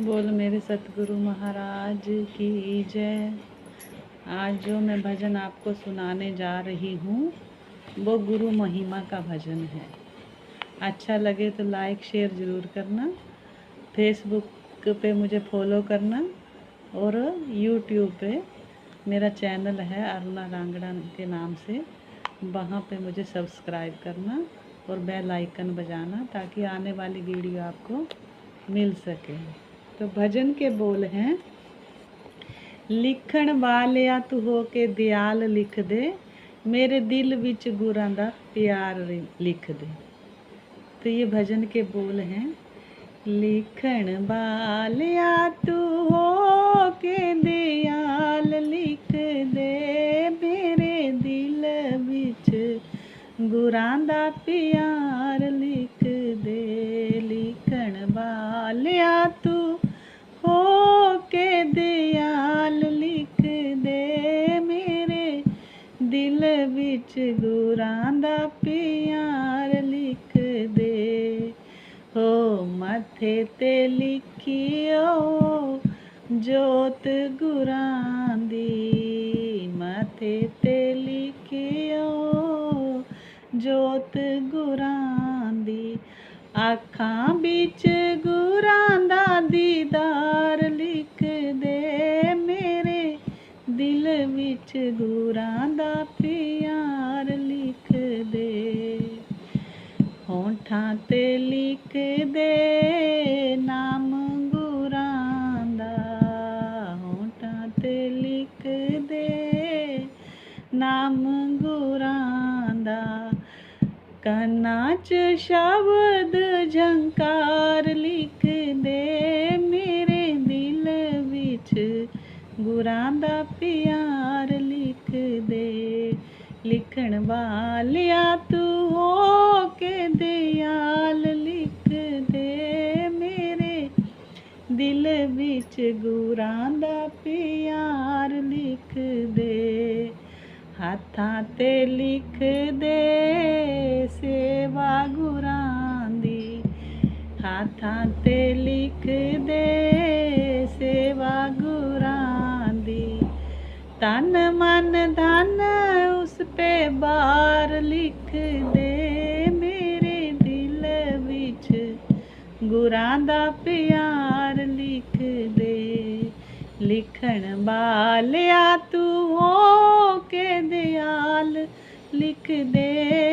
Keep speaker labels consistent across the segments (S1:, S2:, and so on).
S1: बोल मेरे सतगुरु महाराज की जय। आज जो मैं भजन आपको सुनाने जा रही हूँ वो गुरु महिमा का भजन है। अच्छा लगे तो लाइक शेयर ज़रूर करना। फेसबुक पे मुझे फॉलो करना और यूट्यूब पे मेरा चैनल है अरुणा रांगड़ा के नाम से, वहाँ पे मुझे सब्सक्राइब करना और बेल आइकन बजाना ताकि आने वाली वीडियो आपको मिल सके। तो भजन के बोल हैं, लिखण वालिया तू हो के दयाल लिख दे, मेरे दिल विच गुरां दा प्यार लिख दे। तो ये भजन के बोल हैं, लिखण वालिया तू हो के दयाल लिख दे, मेरे दिल विच गुरां दा प्यार लिख दे। लिखण वालिया तू हो के दयाल लिख दे, मेरे दिल विच गुरां दा प्यार लिख दे। हो मथे ते लिखियो जोत गुरां दी, मथे ते लिखियो जोत गुरां दी, आखां बिच गुरां दा दीदार लिख दे, मेरे दिल विच गुरां दा प्यार लिख दे। होठां ते लिख दे नाम गुरां दा, होठां ते लिख दे नाम गुरां दा, कन्नां च शब्द झंकार लिख दे, मेरे दिल विच गुरां दा प्यार लिख दे। लिखण वालिया तू हो के दयाल लिख दे, मेरे दिल विच गुरां दा प्यार लिख दे। हाथां ते लिख दे सेवा गुरां दी, हाथां ते लिख दे सेवा गुरां दी, तन मन धन उस पे बार लिख दे, मेरे दिल विच गुरां दा प्यार लिख दे। लिखण वालिया तू हो के दयाल लिख दे,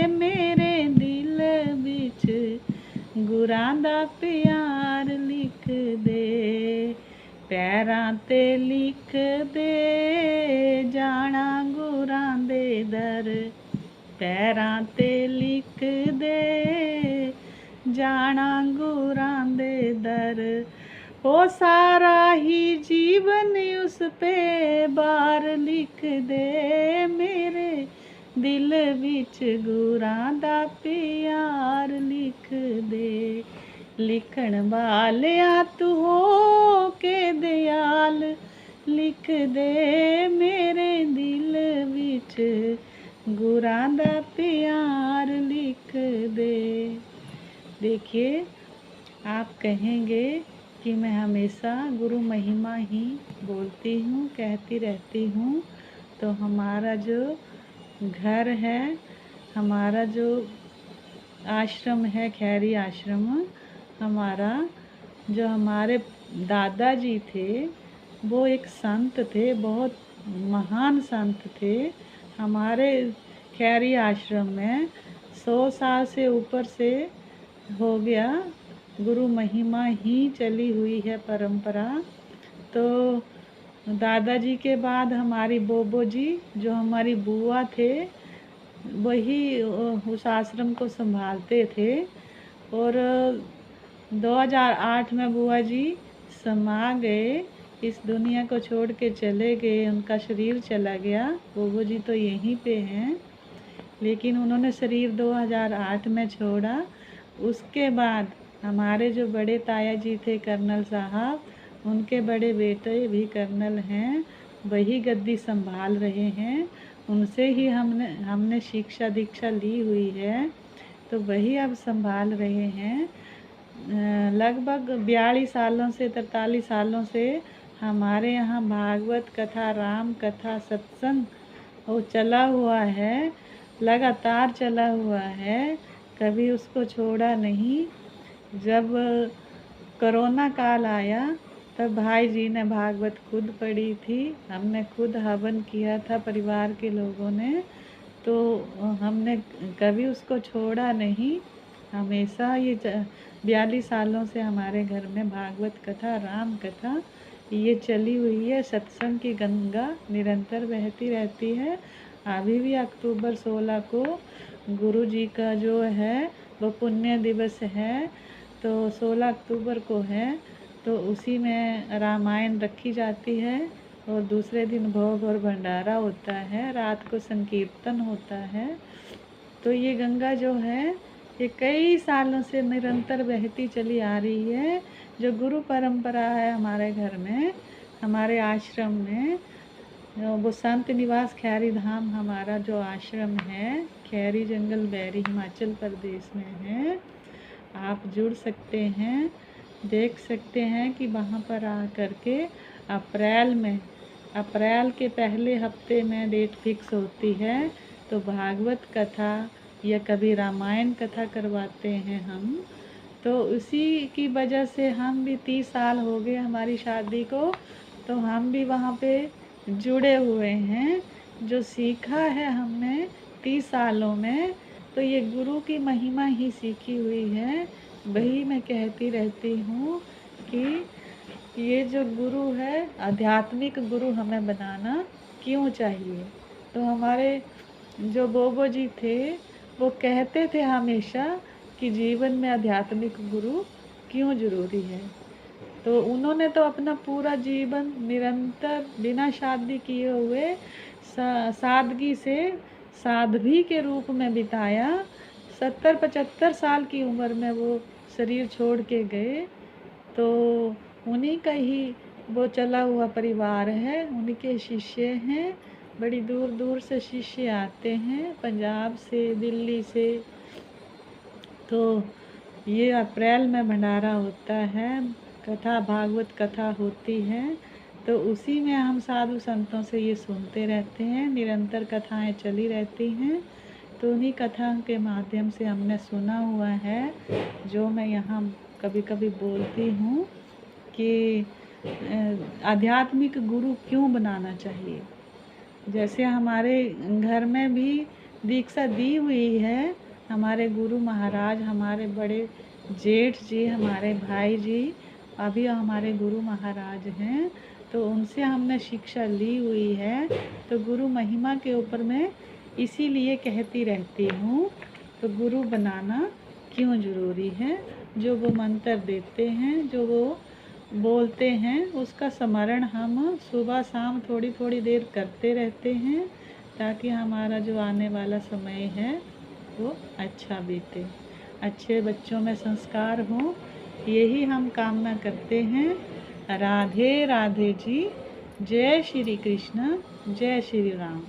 S1: मेरे दिल विच गुरां दा प्यार लिख दे। पैरां ते लिख दे जाना गुरां दे दर, पैरां ते लिख दे जाना गुरां दे दर, ओ सारा ही जीवन उस पे बार लिख दे, मेरे दिल विच गुरां दा प्यार लिख दे। लिखण वालिया तू हो के दयाल लिख दे, मेरे दिल विच गुरां दा प्यार लिख दे। देखिए, आप कहेंगे कि मैं हमेशा गुरु महिमा ही बोलती हूँ, कहती रहती हूँ। तो हमारा जो घर है, हमारा जो आश्रम है खैरी आश्रम, हमारा जो हमारे दादाजी थे वो एक संत थे, बहुत महान संत थे। हमारे खैरी आश्रम में 100 साल से ऊपर से हो गया गुरु महिमा ही चली हुई है परंपरा। तो दादाजी के बाद हमारी बोबो जी जो हमारी बुआ थे वही उस आश्रम को संभालते थे। और 2008 में बुआ जी समा गए, इस दुनिया को छोड़ के चले गए, उनका शरीर चला गया। बोबो जी तो यहीं पे हैं, लेकिन उन्होंने शरीर 2008 में छोड़ा। उसके बाद हमारे जो बड़े ताया जी थे कर्नल साहब, उनके बड़े बेटे भी कर्नल हैं, वही गद्दी संभाल रहे हैं। उनसे ही हमने शिक्षा दीक्षा ली हुई है, तो वही अब संभाल रहे हैं। लगभग 42 सालों से 43 सालों से हमारे यहाँ भागवत कथा, राम कथा, सत्संग वो चला हुआ है, लगातार चला हुआ है, कभी उसको छोड़ा नहीं। जब कोरोना काल आया तब भाई जी ने भागवत खुद पढ़ी थी, हमने खुद हवन किया था परिवार के लोगों ने, तो हमने कभी उसको छोड़ा नहीं। हमेशा ये 42 सालों से हमारे घर में भागवत कथा, राम कथा ये चली हुई है। सत्संग की गंगा निरंतर बहती रहती है। अभी भी अक्टूबर 16 को गुरु जी का जो है वो पुण्य दिवस है, तो 16 अक्टूबर को है, तो उसी में रामायण रखी जाती है और दूसरे दिन भोग और भंडारा होता है, रात को संकीर्तन होता है। तो ये गंगा जो है ये कई सालों से निरंतर बहती चली आ रही है। जो गुरु परंपरा है हमारे घर में, हमारे आश्रम में, वो संत निवास खैरी धाम हमारा जो आश्रम है, खैरी जंगल बैरी हिमाचल प्रदेश में है। आप जुड़ सकते हैं, देख सकते हैं कि वहाँ पर आ कर के अप्रैल के पहले हफ्ते में डेट फिक्स होती है, तो भागवत कथा या कभी रामायण कथा करवाते हैं हम। तो उसी की वजह से हम भी 30 साल हो गए हमारी शादी को, तो हम भी वहाँ पे जुड़े हुए हैं। जो सीखा है हमने 30 सालों में, तो ये गुरु की महिमा ही सीखी हुई है। वही मैं कहती रहती हूँ कि ये जो गुरु है, आध्यात्मिक गुरु हमें बनाना क्यों चाहिए। तो हमारे जो बोबो जी थे वो कहते थे हमेशा कि जीवन में आध्यात्मिक गुरु क्यों ज़रूरी है। तो उन्होंने तो अपना पूरा जीवन निरंतर बिना शादी किए हुए सादगी से साध्वी के रूप में बिताया। 70-75 साल की उम्र में वो शरीर छोड़ के गए। तो उन्हीं का ही वो चला हुआ परिवार है, उन्हीं के शिष्य हैं। बड़ी दूर दूर से शिष्य आते हैं, पंजाब से, दिल्ली से। तो ये अप्रैल में भंडारा होता है, कथा भागवत कथा होती है, तो उसी में हम साधु संतों से ये सुनते रहते हैं। निरंतर कथाएं चली रहती हैं, तो उन्हीं कथाओं के माध्यम से हमने सुना हुआ है, जो मैं यहाँ कभी कभी बोलती हूँ कि आध्यात्मिक गुरु क्यों बनाना चाहिए। जैसे हमारे घर में भी दीक्षा दी हुई है, हमारे गुरु महाराज, हमारे बड़े जेठ जी, हमारे भाई जी अभी हमारे गुरु महाराज हैं, तो उनसे हमने शिक्षा ली हुई है। तो गुरु महिमा के ऊपर मैं इसीलिए कहती रहती हूँ, तो गुरु बनाना क्यों ज़रूरी है। जो वो मंत्र देते हैं, जो वो बोलते हैं, उसका स्मरण हम सुबह शाम थोड़ी थोड़ी देर करते रहते हैं, ताकि हमारा जो आने वाला समय है वो अच्छा बीते, अच्छे बच्चों में संस्कार हों, यही हम कामना करते हैं। राधे राधे जी। जय श्री कृष्ण, जय श्री राम।